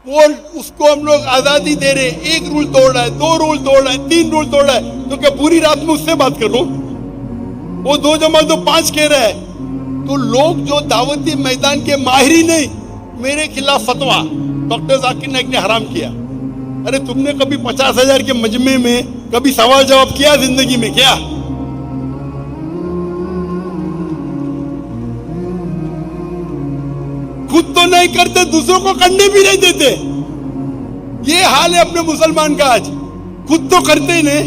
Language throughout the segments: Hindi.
वो उसको हम लोग आजादी दे रहे, एक रूल तोड़ रहा है, 2 रूल तोड़ रहा है, 3 रूल तोड़ रहा है, तो क्या पूरी रात में उससे बात कर लूं? वो 2 जमा 2 5 कह रहा है। तो लोग जो दावती मैदान के माहिर ही नहीं, मेरे खिलाफ फतवा डॉक्टर जाकिर नाइक ने हराम किया। अरे तुमने कभी 50,000 के मजमे में कभी सवाल जवाब किया जिंदगी में? क्या खुद तो नहीं करते, दूसरों को करने भी नहीं देते। ये हाल है अपने मुसलमान का आज। खुद तो करते ही नहीं,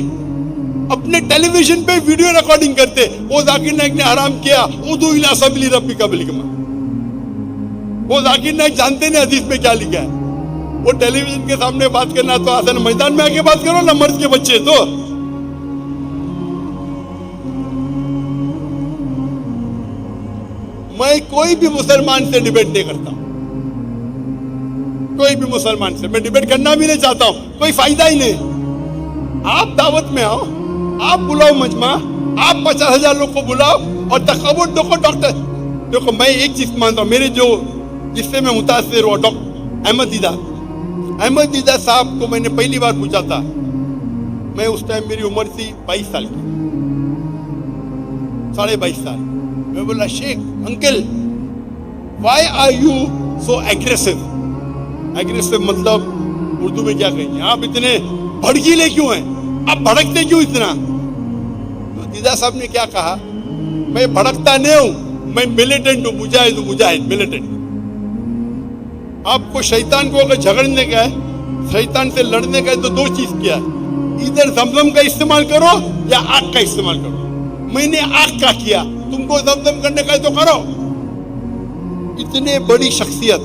अपने टेलीविजन पे वीडियो रिकॉर्डिंग करते। वो जाकिर नाइक ने हराम किया, उदू इला सबीली रब्बिका बिल हिकमा। वो जाकिर नाइक जानते नहीं हदीस में क्या लिखा है। वो टेलीविजन के सामने बात करना तो आसान, मैदान में आके बात करो ना, मर्द के बच्चे। तो मैं कोई भी मुसलमान से डिबेट नहीं करता, कोई भी मुसलमान से मैं डिबेट करना भी नहीं चाहता हूं, कोई फायदा ही नहीं। आप दावत में आओ, आप बुलाओ मजमा, आप 50,000 लोग को बुलाओ और तकबुर देखो। डॉक्टर देखो, मैं एक चीज मानता हूं, मेरे जो जिससे मैं मुतासिर हुआ, डॉक्टर अहमद दीदा साहब को मैंने पहली बार पूछा था। मैं उस टाइम मेरी उम्र थी 22 साल की, 22.5 साल। मैं बोला, Sheikh uncle, why are you so aggressive? Aggressive मतलब उर्दू में क्या कहेंगे, आप इतने भड़कीले क्यों हैं, आप भड़कते क्यों इतना? तो दीदा साहब ने क्या कहा, मैं भड़कता नहीं हूं, मैं मिलिटेंट हूं, मुजाहिद हूं, मुजाहिद मिलिटेंट। आपको शैतान को अगर झगड़ने का है, शैतान से लड़ने का है, तो 2 चीज किया है, इधर जमजम का इस्तेमाल करो या आग का इस्तेमाल करो। मैंने आग का किया, तुमको जमजम करने का है तो करो। इतने बड़ी शख्सियत,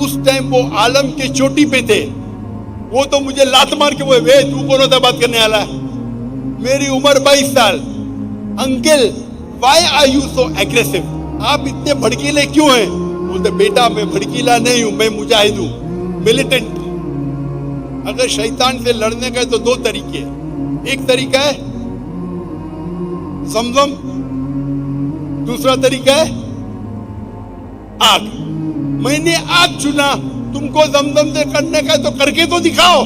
उस टाइम वो आलम के चोटी पे थे, वो तो मुझे लात मार के बोले, वे तू कौन होता बात करने वाला? मेरी उम्र 22 साल। Uncle, why are you so aggressive? आप इतने भड़कीले क्यों हैं? बोलते, बेटा मैं भड़कीला नहीं हूं, मैं मुजाहिद हूं, मिलिटेंट। अगर शैतान से लड़ने का है तो 2 तरीके हैं। एक तरीका है जमजम, दूसरा तरीका है आग। मैंने आग चुना, तुमको जमजम से करने का है तो करके तो दिखाओ।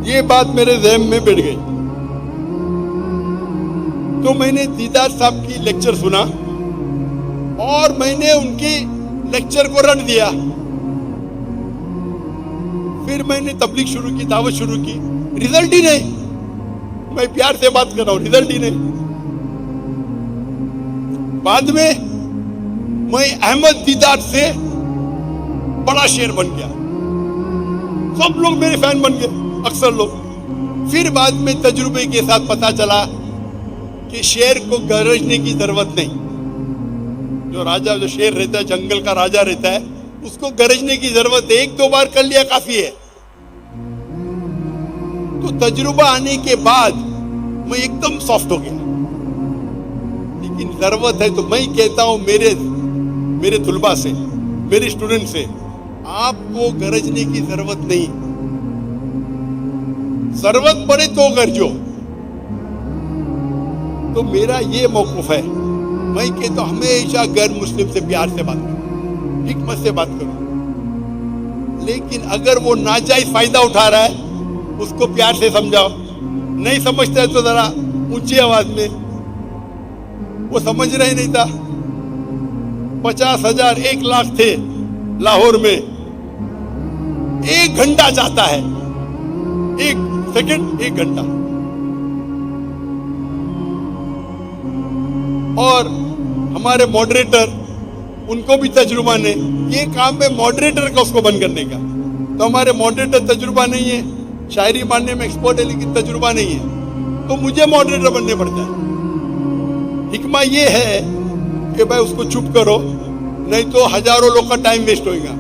ये बात मेरे ज़हन में बैठ गई। तो मैंने दीदार साहब की लेक्चर सुना और मैंने उनकी लेक्चर को रट दिया। फिर मैंने तबलीग शुरू की, दावत शुरू की, रिजल्ट ही नहीं। मैं प्यार से बात कर रहा हूं, रिजल्ट ही नहीं। बाद में मैं अहमद दीदार से बड़ा शेर बन गया, सब लोग मेरे फैन बन गए, अक्सर लोग। फिर बाद में तजुर्बे के साथ पता चला कि शेर को गरजने की जरूरत नहीं। जो राजा, जो शेर रहता है, जंगल का राजा रहता है, उसको गरजने की जरूरत है, 1-2 बार कर लिया काफी है। तो तजुर्बा आने के बाद मैं एकदम सॉफ्ट हो गया। लेकिन जरूरत है तो मैं कहता हूं मेरे तुलबा से, मेरे स्टूडेंट से, आपको गरजने की जरूरत नहीं, जरूरत पड़े तो गरजो। तो मेरा ये मौक़िफ़ है, मैं कहता हूं हमेशा गैर मुस्लिम से प्यार से बात करो, हिकमत से बात करो। लेकिन अगर वो नाजायज फायदा उठा रहा है, उसको प्यार से समझाओ। नहीं समझता है तो जरा ऊंची आवाज में, वो समझ रहे नहीं था। 50,000 1 लाख थे लाहौर में, 1 घंटा जाता है, 1 सेकंड 1 घंटा। और हमारे मॉडरेटर, उनको भी तजुर्बा नहीं, ये काम है मॉडरेटर का उसको बंद करने का। तो हमारे मॉडरेटर तजुर्बा नहीं है, शायरी मानने में एक्सपर्ट है लेकिन तजुर्बा नहीं है, तो मुझे मॉडरेटर बनने पड़ता है। हिकमा ये है कि भाई उसको चुप करो, नहीं तो हजारों लोग का टाइम वेस्ट होएगा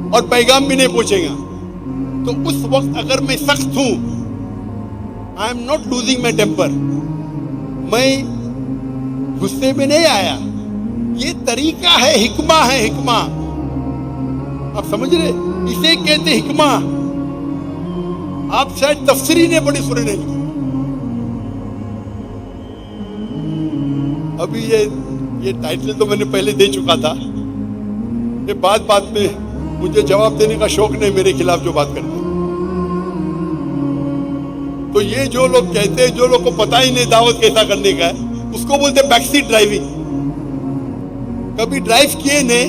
और पैगाम भी नहीं पहुंचेगा। तो उस वक्त अगर मैं सख्त हूं, I am not losing my temper, मैं गुस्से में नहीं आया, ये तरीका है, हिकमा है, हिकमा। आप समझ रहे, इसे कहते हिकमा। आप शायद तफसीरी ने बड़ी सुनी नहीं। अभी ये टाइटल तो मैंने पहले दे चुका था, ये बात बात में मुझे जवाब देने का शौक नहीं, मेरे खिलाफ जो बात करते हैं। तो ये जो लोग कहते हैं, जो लोग को पता ही नहीं दावत कैसा करने का है, उसको बोलते बैक सीट ड्राइविंग। कभी ड्राइव किए ने,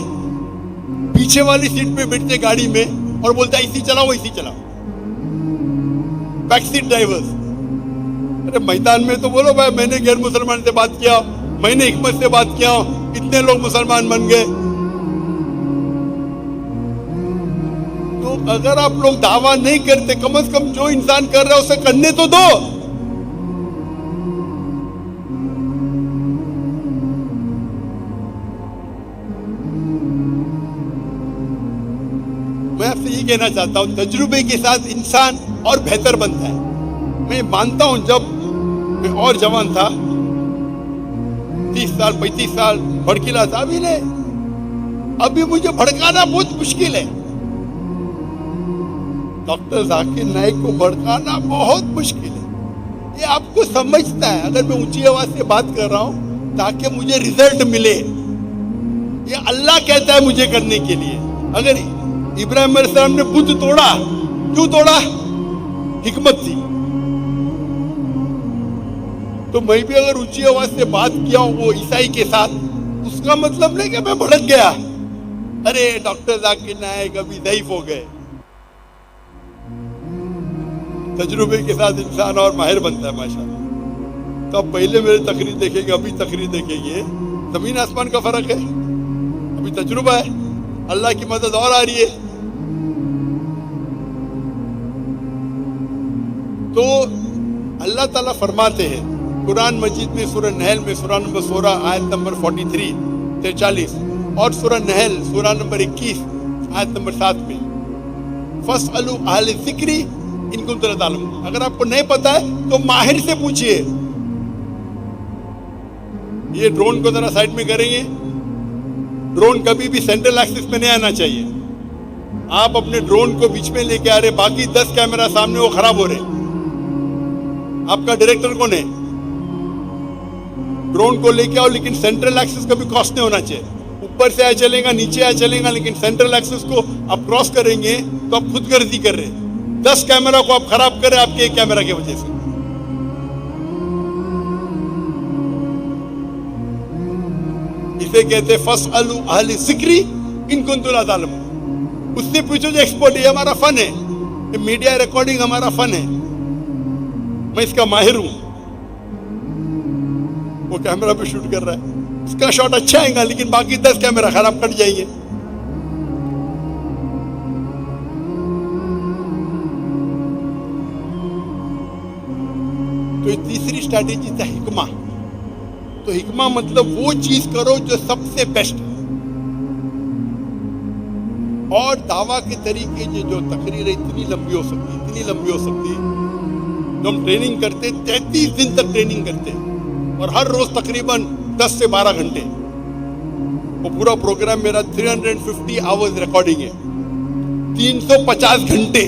पीछे वाली सीट पे बैठते गाड़ी में और बोलता इसी चलाओ इसी चलाओ, बैक सीट ड्राइवर्स। अरे मैदान में तो बोलो भाई मैंने गैर मुसलमान से बात किया, मैंने हिकमत से बात किया, इतने लोग मुसलमान बन गए। तो अगर आप लोग दावा नहीं करते, कम से कम जो इंसान कर रहा है उसे करने तो दो। मैं आपसे ये कहना चाहता हूं, तजुर्बे के साथ इंसान और बेहतर बनता है। मैं मानता हूं जब मैं और जवान था, 30 साल 35 साल भड़कीला था, अभी मुझे भड़काना बहुत मुश्किल है। डॉक्टर जाकिर नाइक को भड़काना बहुत मुश्किल है। ये आपको समझता है, अगर मैं ऊंची आवाज से बात कर रहा हूं ताकि मुझे रिजल्ट मिले, ये अल्लाह कहता है मुझे करने के लिए। अगर इब्राहिम अलैहिस्सलाम ने बुत तोड़ा, क्यों तोड़ा? हिकमत थी। तो मैं भी अगर ऊंची आवाज से बात किया हूं वो ईसाई के साथ, उसका मतलब नहीं कि मैं भड़क गया, अरे डॉक्टर जाकिर नाइक अभी ज़ईफ हो गए। तजुर्बे के साथ इंसान और माहिर बनता है माशाअल्लाह। तो अब पहले मेरे तकरीर देखेंगे, अभी तकरीर देखेंगे, जमीन आसमान का फर्क है। अभी तजुर्बा है, अल्लाह की मदद और आ रही है। तो अल्लाह ताला फरमाते हैं कुरान मजीद में सूरह नहल में सूरह नंबर 16 आयत नंबर 43 और सूरह नहल सूरह नंबर 21 आयत नंबर 7 में, फस्अलू अहले ज़िक्री इन कुंतुम ला तालमून। अगर आपको नहीं पता है तो माहिर से पूछिए। ये ड्रोन को जरा साइड में करेंगे। ड्रोन कभी भी सेंट्रल एक्सिस में नहीं आना चाहिए। आप अपने ड्रोन को बीच में लेके आ रहे, बाकी 10 कैमरा सामने वो खराब हो रहे। आपका डायरेक्टर कौन है? ड्रोन को लेके आओ, लेकिन सेंट्रल एक्सिस कभी क्रॉस नहीं होना चाहिए। ऊपर से आया चलेगा, नीचे आया चलेगा, लेकिन सेंट्रल एक्सिस को आप क्रॉस करेंगे तो आप खुदगर्जी कर रहे हैं। 10 कैमरा को आप खराब कर रहे आपके एक कैमरा की वजह से। इसे कहते फस्अलू अहले ज़िक्री इन कुंतुम ला तालमून। उससे पूछो जो एक्सपर्ट है। हमारा फन है, मीडिया रिकॉर्डिंग हमारा फन है, मैं इसका माहिर हूं। वो कैमरा पे शूट कर रहा है, उसका शॉट अच्छा आएगा, लेकिन बाकी 10 कैमरा खराब कट जाएंगे। तो तीसरी स्ट्रैटेजी था हिकमा। तो हिकमा मतलब वो चीज करो जो सबसे बेस्ट है। और दावा के तरीके जो तकरीरें इतनी लंबी हो सकती है। जो हम ट्रेनिंग करते 33 दिन तक ट्रेनिंग करते हैं, और हर रोज तकरीबन 10 से 12 घंटे। वो पूरा प्रोग्राम मेरा 350 आवर्स रिकॉर्डिंग है, 350 घंटे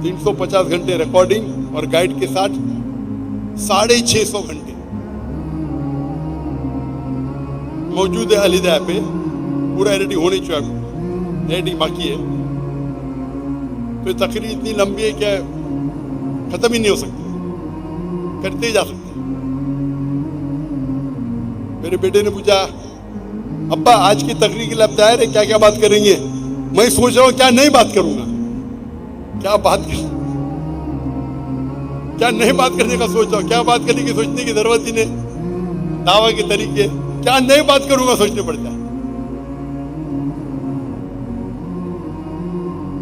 350 घंटे रिकॉर्डिंग और गाइड के साथ 650 घंटे मौजूद है अलीदा पे। पूरा एडिटिंग होने चाहिए, एडिटिंग बाकी है। तो तकरीर इतनी लंबी है क्या खत्म ही नहीं हो सकती, करते ही जा सकते। मेरे बेटे ने पूछा, अब्बा आज की तकरीर के लिए आप तैयार है? क्या क्या बात करेंगे? मैं सोच रहा हूं क्या नहीं बात करूंगा, क्या नहीं बात करने का सोच रहा हूं, क्या बात करने की सोचने की जरूरत ही नहीं। दावा के तरीके क्या नहीं बात करूंगा सोचने पड़ता है।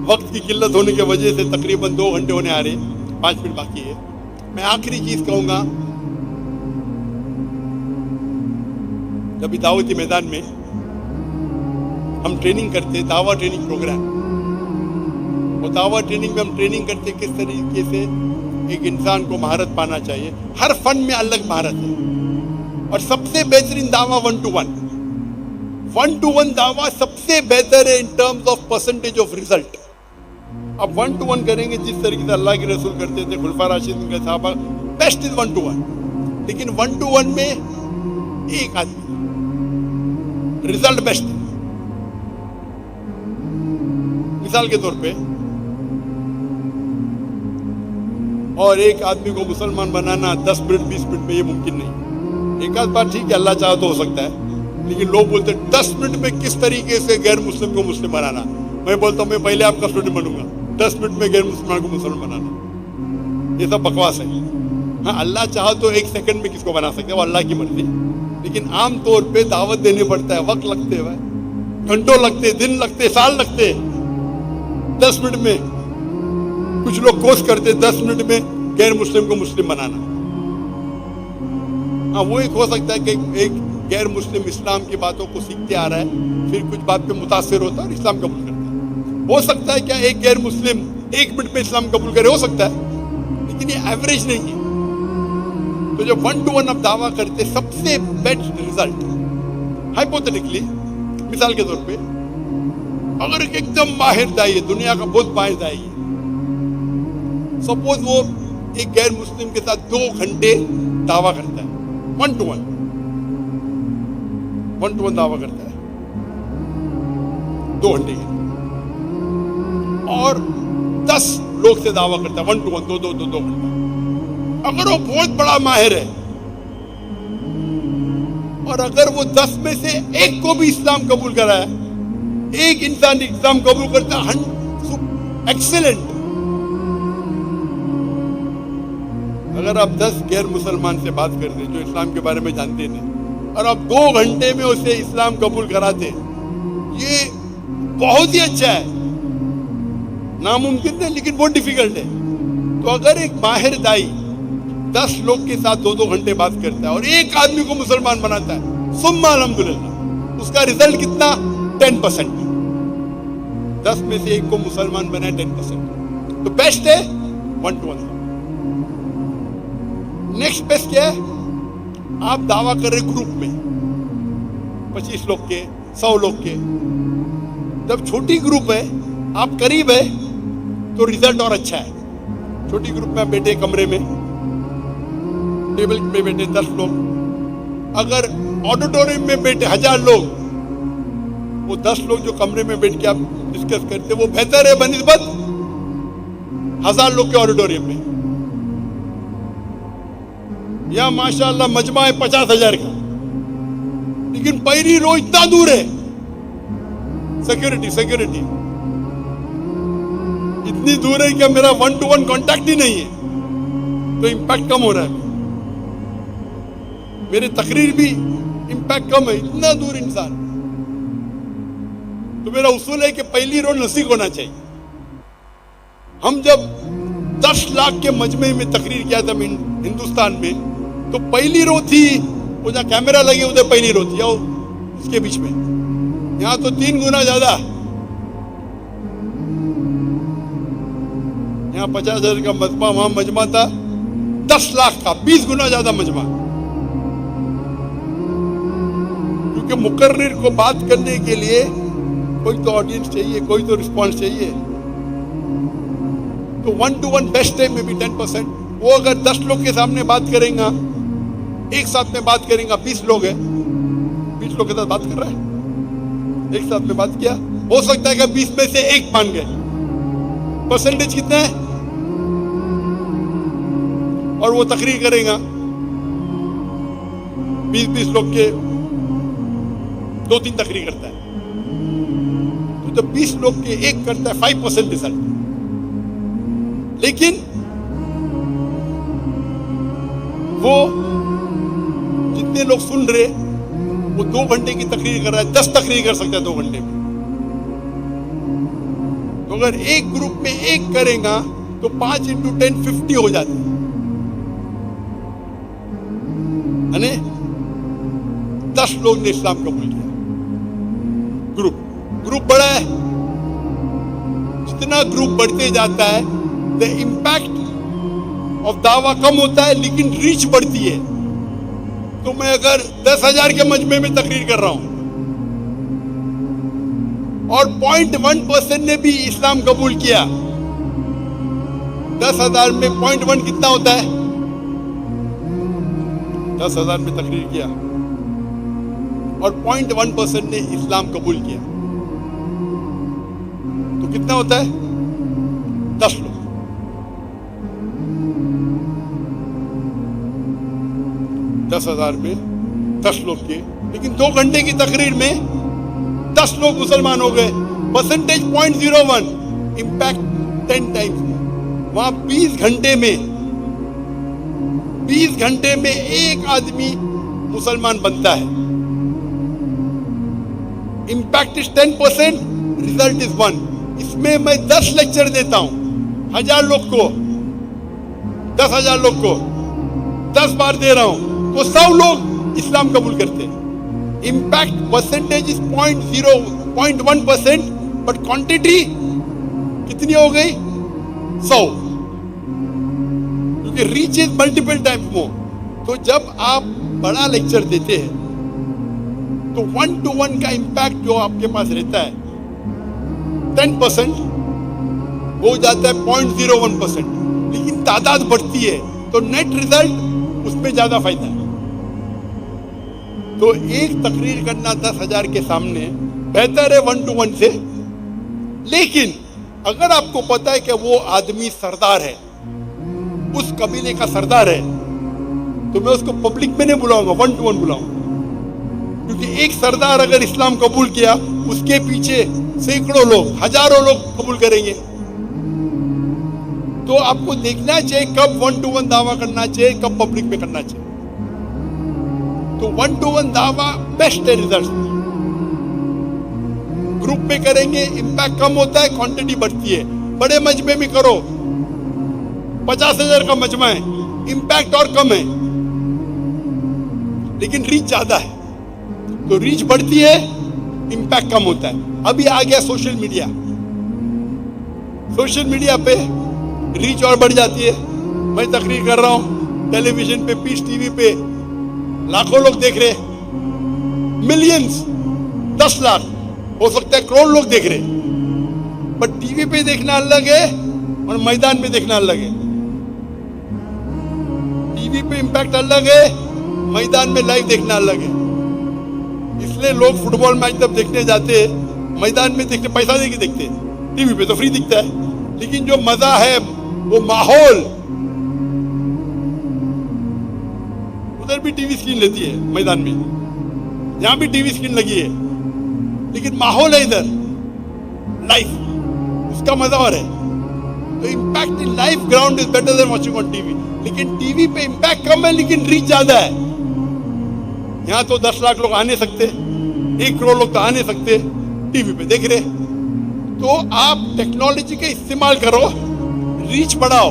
वक्त की किल्लत होने की वजह से तकरीबन 2 घंटे होने आ रहे, 5 मिनट बाकी है। मैं आखिरी चीज कहूंगा, जब दावती मैदान में हम ट्रेनिंग करते, दावा ट्रेनिंग प्रोग्राम, वो दावा ट्रेनिंग में हम ट्रेनिंग करते किस तरीके से एक इंसान को महारत पाना चाहिए। हर फन में अलग महारत है, और सबसे बेहतरीन दावा 1 to 1 दावा सबसे बेहतर है in terms of percentage of result. अब 1 to 1 करेंगे जिस तरीके से अल्लाह के रसूल करते थे, खुलफा राशिदीन के सहाबा, बेस्ट इज 1 to 1। लेकिन 1 to 1 में एक आदमी रिजल्ट बेस्ट है। मिसाल के तौर पे, और एक आदमी को मुसलमान बनाना 10 मिनट 20 मिनट में ये मुमकिन नहीं। एक आध बार ठीक है, अल्लाह चाहे तो हो सकता है, लेकिन लोग बोलते हैं 10 मिनट में किस तरीके से गैर मुस्लिम को मुस्लिम बनाना। मैं बोलता हूँ मैं पहले आपका स्टूडेंट बनूंगा, 10 मिनट में गैर मुसलमान को मुसलमान बनाना, ये सब बकवास है। हाँ, अल्लाह चाहे तो 1 सेकंड में किसको बना सकते हैं, वो अल्लाह की मर्जी, लेकिन आम तौर पे दावत देनी पड़ता है, वक्त लगते हैं, घंटों लगते, दिन लगते, साल लगते। 10 मिनट में कुछ लोग कोशिश करते 10 मिनट में गैर मुस्लिम को मुस्लिम बनाना। हाँ, वो एक हो सकता है कि एक गैर मुस्लिम इस्लाम की बातों को सीखते आ रहा है, फिर कुछ बात पे मुतासिर होता है और इस्लाम कबूल करता है। हो सकता है क्या एक गैर मुस्लिम 1 मिनट में इस्लाम कबूल करे, हो सकता है, लेकिन ये एवरेज नहीं है। तो जो 1 to 1 अब दावा करते, सबसे बेस्ट रिजल्ट हाइपोथेटिकली, मिसाल के तौर पे, अगर एकदम माहिर दाई है, दुनिया का बहुत माहिर दाई है, सपोज वो एक गैर मुस्लिम के साथ 2 घंटे दावा करता है, 1 to 1 दावा करता है 2 घंटे के, और 10 लोग से दावा करता है 1 to 1, 2 घंटा। अगर वो बहुत बड़ा माहिर है, और अगर वो 10 में से 1 को भी इस्लाम कबूल कराया, एक इंसान इस्लाम कबूल करता है, एक्सीलेंट। अगर आप 10 गैर मुसलमान से बात करते जो इस्लाम के बारे में जानते थे, और आप 2 घंटे में उसे इस्लाम कबूल कराते, ये बहुत ही अच्छा है। नामुमकिन है, लेकिन बहुत डिफिकल्ट है। तो अगर एक माहिर दाई 10 लोग के साथ 2 घंटे बात करता है और एक आदमी को मुसलमान बनाता है, सुम्मा अल्हम्दुलिल्लाह, उसका रिजल्ट कितना? 10%। 10 में से 1 को मुसलमान बनाए, 10%। तो बेस्ट है 1 to 1। नेक्स्ट बेस्ट क्या है? आप दावा कर रहे ग्रुप में 25 लोग के, 100 लोग के। जब छोटी ग्रुप है, आप करीब है, तो रिजल्ट और अच्छा है। छोटी ग्रुप में आप बैठे कमरे में, टेबल पे बैठे 10 लोग, अगर ऑडिटोरियम में बैठे 1000 लोग, वो 10 लोग जो कमरे में बैठ के आप डिस्कस करते, वो बेहतर है बनिस्बत 1000 लोग के ऑडिटोरियम में। या माशाअल्लाह मजमा है 50,000 का, लेकिन पहली रो इतना दूर है, सिक्योरिटी इतनी दूर है कि मेरा 1 to 1 कांटेक्ट ही नहीं है, तो इंपैक्ट कम हो रहा है। मेरे तकरीर भी इंपैक्ट कम है, इतना दूर इंसान। तो मेरा उसूल है कि पहली रो नज़दीक होना चाहिए। हम जब 10 लाख के मजमे में तकरीर किया था हिंदुस्तान में, तो पहली रो थी, वो जहाँ कैमरा लगे उधर पहली रो थी, और इसके बीच में, यहाँ तो 3 गुना ज्यादा। यहाँ 50,000 का मजमा, वहां मजमा था 10 लाख का, 20 गुना ज्यादा मजमा। क्योंकि मुकर्रिर को बात करने के लिए कोई तो ऑडियंस चाहिए, कोई तो रिस्पॉन्स चाहिए। तो 1 to 1 बेस्ट है, मे बी 10%। वो अगर 10 लोग के सामने बात करेगा, एक साथ में बात करेगा, 20 लोग है, 20 लोग के साथ बात कर रहा है, एक साथ में बात किया, हो सकता है कि 20 में से 1 मान गए। परसेंटेज कितना है? और वो तकरीर करेगा 20 लोग के, 2-3 तकरीर करता है, तो जब 20 लोग के 1 करता है, 5% रिजल्ट। लेकिन वो जितने लोग सुन रहे, वो 2 घंटे की तकरीर कर रहा है, 10 तकरीर कर सकता है 2 घंटे में। तो अगर एक ग्रुप में 1 करेगा, तो 5 into 10 50 हो जाती है। 10 लोग ने इस्लाम कबूल किया। ग्रुप बड़ा है, जितना ग्रुप बढ़ते जाता है, द इम्पैक्ट ऑफ दावा कम होता है, लेकिन रीच बढ़ती है। तो मैं अगर 10,000 के मजमे में तकरीर कर रहा हूं, और 0.1% ने भी इस्लाम कबूल किया, 10,000 में 0.1 कितना होता है? 10,000 में तकरीर किया, और 0.1% ने इस्लाम कबूल किया। तो कितना होता है? 10 लोग। 10,000 में 10 लोग के, लेकिन 2 घंटे की तकरीर में 10 लोग मुसलमान हो गए। Percentage 0.01, impact 10 times. वहां 20 घंटे में एक आदमी मुसलमान बनता है। Impact is 10%, result is 1। इसमें मैं 10 लेक्चर देता हूं 1000 लोग को, 10,000 लोग को 10 बार दे रहा हूं, तो 100 लोग इस्लाम कबूल करते हैं। Impact percentage is 0.1%, but quantity कितनी हो गई? 100, क्योंकि reach is multiple times more. तो जब आप बड़ा लेक्चर देते हैं तो 1-to-1 का इंपैक्ट जो आपके पास रहता है 10% हो जाता है 0.01%, लेकिन तादाद बढ़ती है तो नेट रिजल्ट उसमें ज्यादा फायदा है। तो एक तकरीर करना 10,000 के सामने बेहतर है 1-to-1 से। लेकिन अगर आपको पता है कि वो आदमी सरदार है, उस कबीले का सरदार है, तो मैं उसको पब्लिक में नहीं बुलाऊंगा, 1-to-1 बुलाऊंगा। क्योंकि एक सरदार अगर इस्लाम कबूल किया, उसके पीछे सैकड़ों लोग, हजारों लोग कबूल करेंगे। तो आपको देखना चाहिए कब 1-to-1 दावा करना चाहिए, कब पब्लिक में करना चाहिए। तो 1-to-1 दावा बेस्ट है रिजल्ट। ग्रुप में करेंगे इंपैक्ट कम होता है, क्वांटिटी बढ़ती है। बड़े मजमे में करो, 50,000 का मजमा है, इंपैक्ट और कम है, लेकिन रीच ज्यादा है। तो रीच बढ़ती है, इंपैक्ट कम होता है। अभी आ गया सोशल मीडिया। सोशल मीडिया पे रीच और बढ़ जाती है। मैं तकरीर कर रहा हूं टेलीविजन पे, पीस टीवी पे लाखों लोग देख रहे, मिलियंस, 10 लाख, हो सकता है करोड़ लोग देख रहे। बट टीवी पे देखना अलग है और मैदान में देखना अलग है। टीवी पे इंपैक्ट अलग है, मैदान में लाइव देखना अलग है। इसलिए लोग फुटबॉल मैच जब देखने जाते हैं, मैदान में देखते, पैसा देके देखते हैं। टीवी पे तो फ्री दिखता है, लेकिन जो मजा है वो माहौल, उधर भी टीवी स्क्रीन लेती है मैदान में, यहां भी टीवी स्क्रीन लगी है, लेकिन माहौल है इधर लाइव, उसका मजा और है। तो impact in live ground is better than watching on TV. लेकिन टीवी पे इंपैक्ट कम है, लेकिन रीच ज्यादा है। यहां तो 10 लाख लोग आ नहीं सकते, 1 करोड़ लोग तो आ नहीं सकते, टीवी पे देख रहे। तो आप टेक्नोलॉजी का इस्तेमाल करो, रीच बढ़ाओ,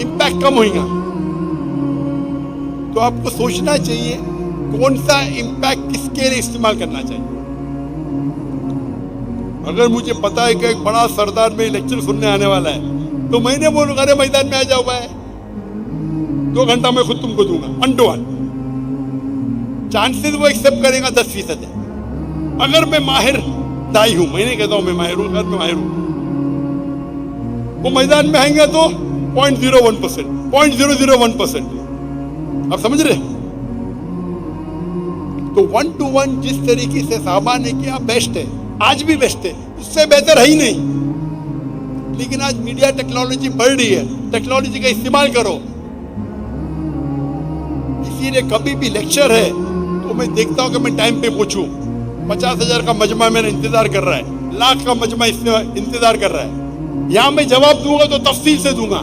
इंपैक्ट कम होगा। तो आपको सोचना चाहिए कौन सा इंपैक्ट किसके लिए इस्तेमाल करना चाहिए। अगर मुझे पता है कि एक बड़ा सरदार में लेक्चर सुनने आने वाला है, तो मैंने बोलूंगा अरे मैदान में आ जाओ भाई, 2 घंटा मैं खुद तुमको दूंगा, 1-to-1। चांसेस वो एक्सेप्ट करेगा 10% है। अगर मैं माहिर दाई हूं, मैं नहीं कहता हूं मैं माहिर हूं, अगर मैं माहिर हूं, वो मैदान में आएंगे तो 0.01%, 0.001%। आप समझ रहे? तो 1-to-1 जिस तरीके से साहबा ने किया बेस्ट है, आज भी बेस्ट है, उससे बेहतर है ही नहीं। लेकिन आज मीडिया टेक्नोलॉजी बढ़ रही है, टेक्नोलॉजी का इस्तेमाल करो। इसीलिए कभी भी लेक्चर है तो मैं देखता हूं कि मैं टाइम पे पहुंचूं। 50,000 का मजमा मेरा इंतजार कर रहा है, लाख का मजमा इंतजार कर रहा है। यहां मैं जवाब दूंगा तो तफसील से दूंगा।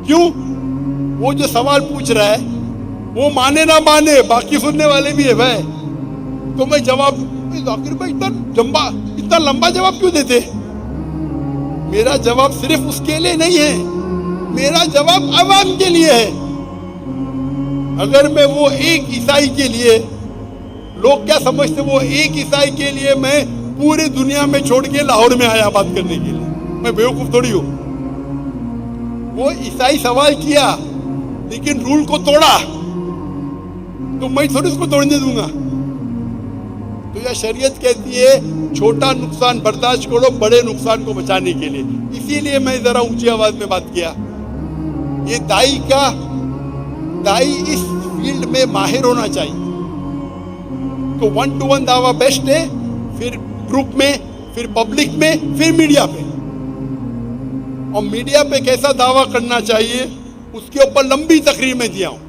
क्यों? वो जो सवाल पूछ रहा है वो माने ना माने, बाकी सुनने वाले भी है भाई। तो मैं जवाब, जाकिर भाई इतना लंबा जवाब क्यों देते? मेरा जवाब सिर्फ उसके लिए नहीं है, मेरा जवाब आवाम के लिए है। अगर मैं वो एक ईसाई के लिए, लोग क्या समझते, वो एक ईसाई के लिए मैं पूरी दुनिया में छोड़ के लाहौर में आया बात करने के लिए, मैं बेवकूफ थोड़ी हूं। वो ईसाई सवाल किया लेकिन रूल को तोड़ा, तो मैं थोड़ी उसको तोड़ने दूंगा। तो यह शरीयत कहती है छोटा नुकसान बर्दाश्त करो बड़े नुकसान को बचाने के लिए। इसीलिए मैं जरा ऊंची आवाज में बात किया। ये दाई इस फील्ड में माहिर होना चाहिए। एक 1-to-1 दावा बेस्ट है, फिर ग्रुप में, फिर पब्लिक में, फिर मीडिया पे। और मीडिया पे कैसा दावा करना चाहिए उसके ऊपर लंबी तकरीर में दिया हूं।